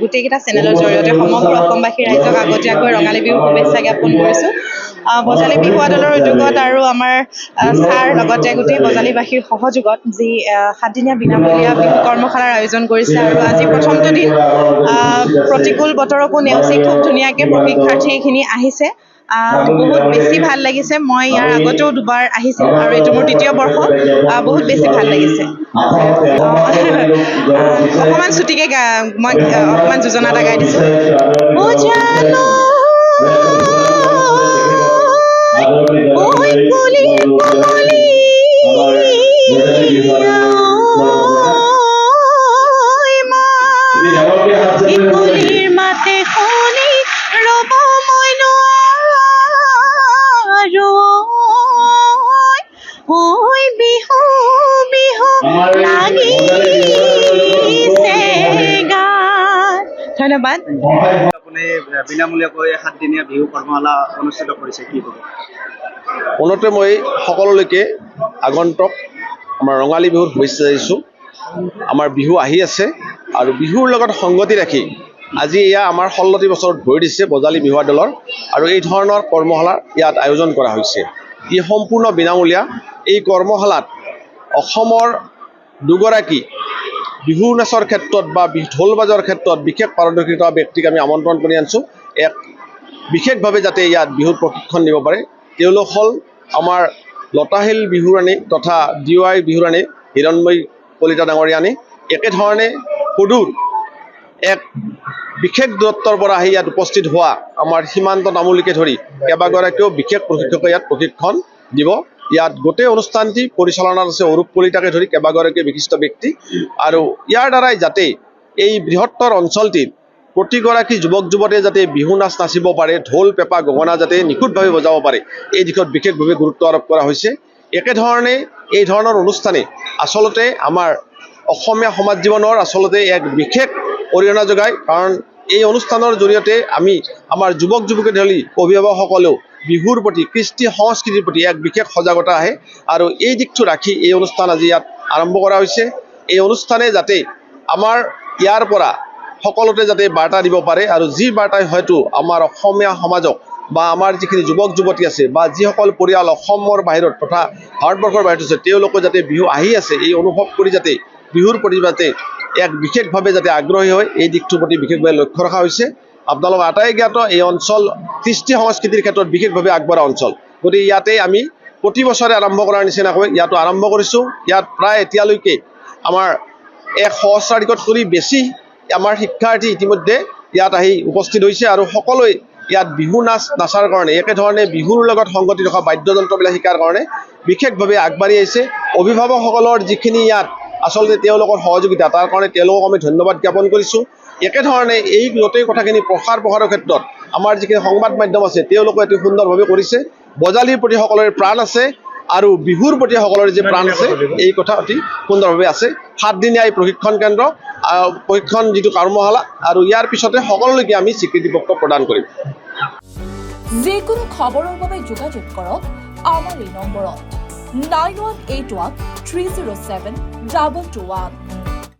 গোটেইকেইটা চেনেলৰ জৰিয়তে সমগ্ৰ অসমবাসী ৰাইজক আগতীয়াকৈ ৰঙালী বিহুৰ শুভেচ্ছা জ্ঞাপন কৰিছোঁ। বজালী বিহুৱা দলৰ উদ্যোগত আৰু আমাৰ ছাৰ লগতে গোটেই বজালীবাসীৰ সহযোগত যি 7 দিনীয়া বিনামূলীয়া বিহু কৰ্মশালাৰ আয়োজন কৰিছে আৰু আজি প্ৰথমটো দিন প্ৰতিকূল বতৰকো নেওচি খুব ধুনীয়াকৈ প্ৰশিক্ষাৰ্থীখিনি আহিছে। বহুত বেছি ভাল লাগিছে। মই ইয়াৰ আগতেও দুবাৰ আহিছিলোঁ আৰু এইটো মোৰ 3য় বৰ্ষ। বহুত বেছি ভাল লাগিছে। অকণমান ছুটিকৈ মই অকণমান যোজনা এটা গাই দিছোঁ। মাতে শুনি ৰব মই নোৱাৰো, ঐ বিহু বিহু লাগিছে গান। ধন্যবাদ। আপুনি বিনামূলীয়াকৈ 7 দিনীয়া বিহু কৰ্মশালা অনুষ্ঠিত কৰিছে, কি ক'ব? পুনতে মই সকলোলৈকে আগন্তুক আমাৰ ৰঙালী বিহুৰ শুভেচ্ছা দিছোঁ। আমাৰ বিহু আহি আছে আৰু বিহুৰ লগত সংগতি ৰাখি আজি এয়া আমাৰ 16টি বছৰত ভৰি দিছে বজালী বিহুৱা দলৰ আৰু এই ধৰণৰ কৰ্মশালা ইয়াত আয়োজন কৰা হৈছে। ই সম্পূৰ্ণ বিনামূলীয়া। এই কৰ্মশালাত অসমৰ দুগৰাকী বিহু নাচৰ ক্ষেত্ৰত বা ঢোল বাজৰ ক্ষেত্ৰত বিশেষ পাৰদৰ্শিতা ব্যক্তিক আমি আমন্ত্ৰণ কৰি আনিছোঁ। এক বিশেষভাৱে যাতে ইয়াত বিহুৰ প্ৰশিক্ষণ দিব পাৰে। তেওঁলোক হ'ল আমাৰ লতাশিল বিহুৰাণী তথা DY বিহুৰাণী হিৰণময়ী কলিতা ডাঙৰীয়ানী। একেধৰণে সুদূৰ এক বিশেষ দূৰত্বৰ পৰা আহি ইয়াত উপস্থিত হোৱা আমাৰ সীমান্ত তামুলীকে ধৰি কেইবাগৰাকীও বিশেষ প্ৰশিক্ষকে ইয়াত প্ৰশিক্ষণ দিব। ইয়াত গোটেই অনুষ্ঠানটি পৰিচালনাত আছে অৰূপ কলিতাকে ধৰি কেইবাগৰাকী বিশিষ্ট ব্যক্তি আৰু ইয়াৰ দ্বাৰাই যাতে এই বৃহত্তৰ অঞ্চলটিত প্ৰতিগৰাকী যুৱক যুৱতীয়ে যাতে বিহু নাচ নাচিব পাৰে, ঢোল পেঁপা গগনা যাতে নিখুঁতভাৱে বজাব পাৰে, এই দিশত বিশেষভাৱে গুৰুত্ব আৰোপ কৰা হৈছে। একেধৰণে এই ধৰণৰ অনুষ্ঠানে আচলতে আমাৰ অসমীয়া সমাজ জীৱনৰ আচলতে এক বিশেষ অৰিহণা যোগায়। কাৰণ এই অনুষ্ঠানৰ জৰিয়তে আমি আমাৰ যুৱক যুৱতী ধৰি অভিভাৱকসকলেও বিহুৰ প্ৰতি কৃষ্টি সংস্কৃতিৰ প্ৰতি এক বিশেষ সজাগতা আহে আৰু এই দিশটো ৰাখি এই অনুষ্ঠান আজি ইয়াত আৰম্ভ কৰা হৈছে। এই অনুষ্ঠানে যাতে আমাৰ ইয়াৰ পৰা সকলোতে যাতে বাৰ্তা দিব পাৰে আৰু যি বাৰ্তাই হয়তো আমাৰ অসমীয়া সমাজক বা আমাৰ যিখিনি যুৱক যুৱতী আছে বা যিসকল পৰিয়াল অসমৰ বাহিৰত তথা ভাৰতবৰ্ষৰ বাহিৰত আছে তেওঁলোকে যাতে বিহু আহি আছে এই অনুভৱ কৰি যাতে বিহুৰ প্ৰতি যাতে এক বিশেষভাৱে যাতে আগ্ৰহী হয়, এই দিশটোৰ প্ৰতি বিশেষভাৱে লক্ষ্য ৰখা হৈছে। আপোনালোক আটাই জ্ঞাত এই অঞ্চল কৃষ্টি সংস্কৃতিৰ ক্ষেত্ৰত বিশেষভাৱে আগবঢ়া অঞ্চল। গতিকে ইয়াতে আমি প্ৰতি বছৰে আৰম্ভ কৰাৰ নিচিনাকৈ ইয়াতো আৰম্ভ কৰিছোঁ। ইয়াত প্ৰায় এতিয়ালৈকে আমাৰ 1 সহস্ৰাধিকতকৈ বেছি আমাৰ শিক্ষাৰ্থী ইতিমধ্যে ইয়াত আহি উপস্থিত হৈছে আৰু সকলোৱে ইয়াত বিহু নাচ নাচাৰ কাৰণে একেধৰণে বিহুৰ লগত সংগতি ৰখা বাদ্যযন্ত্ৰবিলাক শিকাৰ কাৰণে বিশেষভাৱে আগবাঢ়ি আহিছে। অভিভাৱকসকলৰ যিখিনি ইয়াত আচলতে তেওঁলোকৰ সহযোগিতা তাৰ কাৰণে তেওঁলোকক আমি ধন্যবাদ জ্ঞাপন কৰিছোঁ। একেধৰণে এই গোটেই কথাখিনি প্ৰসাৰৰ ক্ষেত্ৰত আমাৰ যিখিনি সংবাদ মাধ্যম আছে তেওঁলোকে অতি সুন্দৰভাৱে কৰিছে। বজালীৰ প্ৰতি সকলোৰে প্ৰাণ আছে আৰু বিহুৰ প্ৰতি সকলোৰে যে প্ৰাণ আছে এই কথা অতি সুন্দৰভাৱে আছে। 7 দিনীয়া এই প্ৰশিক্ষণ কেন্দ্ৰ প্ৰশিক্ষণ যিটো কৰ্মশালা আৰু ইয়াৰ পিছতে সকলোলৈকে আমি স্বীকৃতিপত্ৰ প্ৰদান কৰিম। যিকোনো খবৰৰ বাবে যোগাযোগ কৰক আমাৰ এই নম্বৰত 9181 307 221।